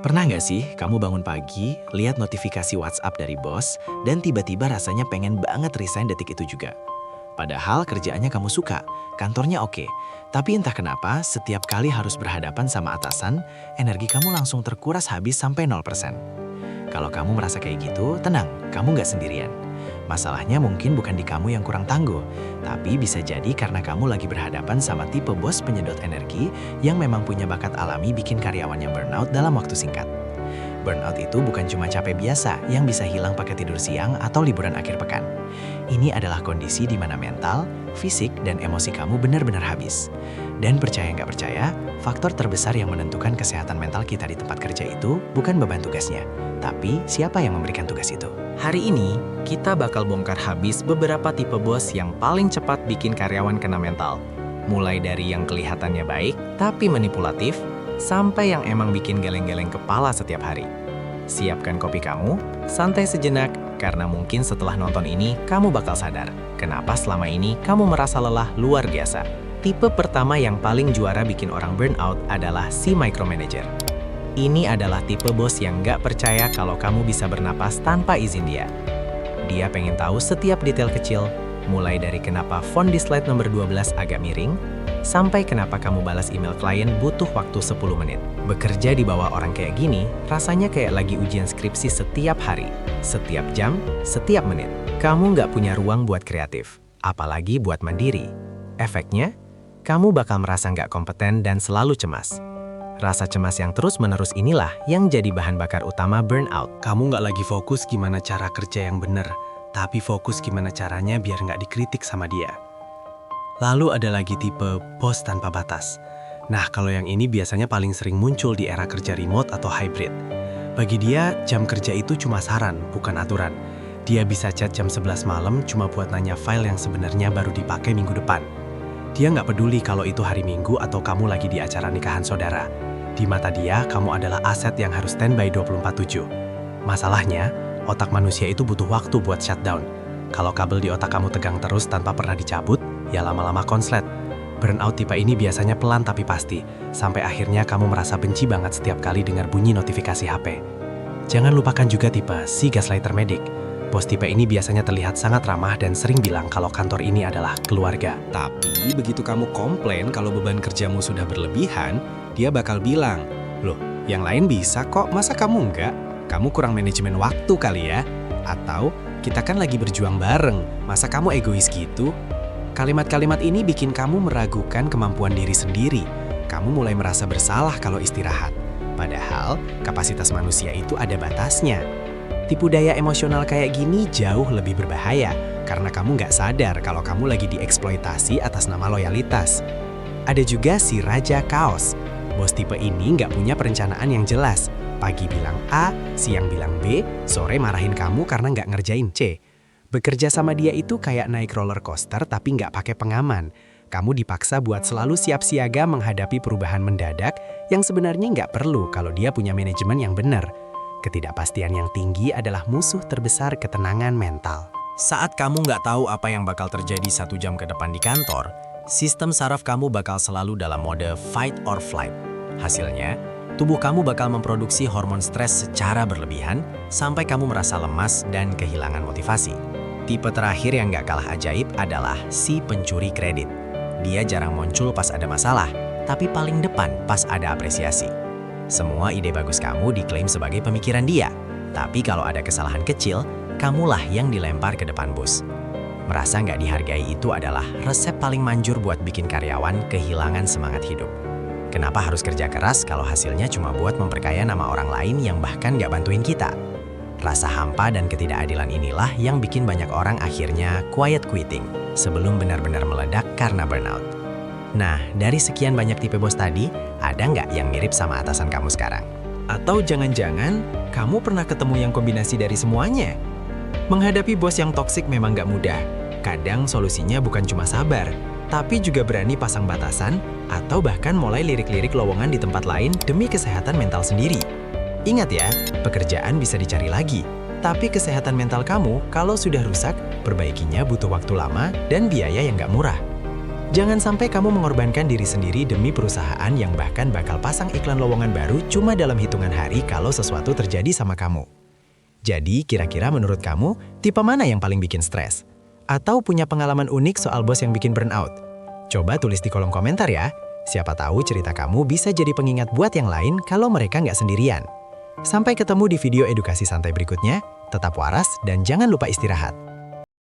Pernah nggak sih kamu bangun pagi, lihat notifikasi WhatsApp dari bos, dan tiba-tiba rasanya pengen banget resign detik itu juga? Padahal kerjaannya kamu suka, kantornya oke, tapi entah kenapa setiap kali harus berhadapan sama atasan, energi kamu langsung terkuras habis sampai 0%. Kalau kamu merasa kayak gitu, tenang, kamu nggak sendirian. Masalahnya mungkin bukan di kamu yang kurang tangguh, tapi bisa jadi karena kamu lagi berhadapan sama tipe bos penyedot energi yang memang punya bakat alami bikin karyawannya burnout dalam waktu singkat. Burnout itu bukan cuma capek biasa yang bisa hilang pakai tidur siang atau liburan akhir pekan. Ini adalah kondisi di mana mental, fisik, dan emosi kamu benar-benar habis. Dan percaya nggak percaya, faktor terbesar yang menentukan kesehatan mental kita di tempat kerja itu bukan beban tugasnya, tapi siapa yang memberikan tugas itu. Hari ini, kita bakal bongkar habis beberapa tipe bos yang paling cepat bikin karyawan kena mental. Mulai dari yang kelihatannya baik, tapi manipulatif, sampai yang emang bikin geleng-geleng kepala setiap hari. Siapkan kopi kamu, santai sejenak, karena mungkin setelah nonton ini, kamu bakal sadar kenapa selama ini kamu merasa lelah luar biasa. Tipe pertama yang paling juara bikin orang burnout adalah si micromanager. Ini adalah tipe bos yang nggak percaya kalau kamu bisa bernapas tanpa izin dia. Dia pengen tahu setiap detail kecil, mulai dari kenapa font di slide nomor 12 agak miring, sampai kenapa kamu balas email klien butuh waktu 10 menit. Bekerja di bawah orang kayak gini, rasanya kayak lagi ujian skripsi setiap hari, setiap jam, setiap menit. Kamu nggak punya ruang buat kreatif, apalagi buat mandiri. Efeknya, kamu bakal merasa nggak kompeten dan selalu cemas. Rasa cemas yang terus-menerus inilah yang jadi bahan bakar utama burnout. Kamu nggak lagi fokus gimana cara kerja yang benar, tapi fokus gimana caranya biar nggak dikritik sama dia. Lalu ada lagi tipe bos tanpa batas. Nah, kalau yang ini biasanya paling sering muncul di era kerja remote atau hybrid. Bagi dia, jam kerja itu cuma saran, bukan aturan. Dia bisa chat jam 11 malam cuma buat nanya file yang sebenarnya baru dipakai minggu depan. Dia nggak peduli kalau itu hari Minggu atau kamu lagi di acara nikahan saudara. Di mata dia, kamu adalah aset yang harus standby 24/7. Masalahnya, otak manusia itu butuh waktu buat shutdown. Kalau kabel di otak kamu tegang terus tanpa pernah dicabut, ya lama-lama konslet. Burnout tipe ini biasanya pelan tapi pasti, sampai akhirnya kamu merasa benci banget setiap kali dengar bunyi notifikasi HP. Jangan lupakan juga tipe si gaslighter medik. Bos tipe ini biasanya terlihat sangat ramah dan sering bilang kalau kantor ini adalah keluarga. Tapi begitu kamu komplain kalau beban kerjamu sudah berlebihan, dia bakal bilang, "Loh, yang lain bisa kok, masa kamu enggak? Kamu kurang manajemen waktu kali ya? Atau, kita kan lagi berjuang bareng, masa kamu egois gitu?" Kalimat-kalimat ini bikin kamu meragukan kemampuan diri sendiri. Kamu mulai merasa bersalah kalau istirahat. Padahal, kapasitas manusia itu ada batasnya. Tipu daya emosional kayak gini jauh lebih berbahaya, karena kamu nggak sadar kalau kamu lagi dieksploitasi atas nama loyalitas. Ada juga si Raja Kaos. Bos tipe ini nggak punya perencanaan yang jelas. Pagi bilang A, siang bilang B, sore marahin kamu karena nggak ngerjain C. Bekerja sama dia itu kayak naik roller coaster tapi nggak pakai pengaman. Kamu dipaksa buat selalu siap siaga menghadapi perubahan mendadak yang sebenarnya nggak perlu kalau dia punya manajemen yang benar. Ketidakpastian yang tinggi adalah musuh terbesar ketenangan mental. Saat kamu nggak tahu apa yang bakal terjadi 1 jam ke depan di kantor, sistem saraf kamu bakal selalu dalam mode fight or flight. Hasilnya, tubuh kamu bakal memproduksi hormon stres secara berlebihan sampai kamu merasa lemas dan kehilangan motivasi. Tipe terakhir yang nggak kalah ajaib adalah si pencuri kredit. Dia jarang muncul pas ada masalah, tapi paling depan pas ada apresiasi. Semua ide bagus kamu diklaim sebagai pemikiran dia, tapi kalau ada kesalahan kecil, kamulah yang dilempar ke depan bos. Merasa nggak dihargai itu adalah resep paling manjur buat bikin karyawan kehilangan semangat hidup. Kenapa harus kerja keras kalau hasilnya cuma buat memperkaya nama orang lain yang bahkan nggak bantuin kita? Rasa hampa dan ketidakadilan inilah yang bikin banyak orang akhirnya quiet quitting sebelum benar-benar meledak karena burnout. Nah, dari sekian banyak tipe bos tadi, ada nggak yang mirip sama atasan kamu sekarang? Atau jangan-jangan kamu pernah ketemu yang kombinasi dari semuanya? Menghadapi bos yang toksik memang nggak mudah. Kadang solusinya bukan cuma sabar, tapi juga berani pasang batasan atau bahkan mulai lirik-lirik lowongan di tempat lain demi kesehatan mental sendiri. Ingat ya, pekerjaan bisa dicari lagi, tapi kesehatan mental kamu kalau sudah rusak, perbaikinya butuh waktu lama dan biaya yang nggak murah. Jangan sampai kamu mengorbankan diri sendiri demi perusahaan yang bahkan bakal pasang iklan lowongan baru cuma dalam hitungan hari kalau sesuatu terjadi sama kamu. Jadi, kira-kira menurut kamu, tipe mana yang paling bikin stres? Atau punya pengalaman unik soal bos yang bikin burnout? Coba tulis di kolom komentar ya. Siapa tahu cerita kamu bisa jadi pengingat buat yang lain kalau mereka nggak sendirian. Sampai ketemu di video edukasi santai berikutnya. Tetap waras dan jangan lupa istirahat.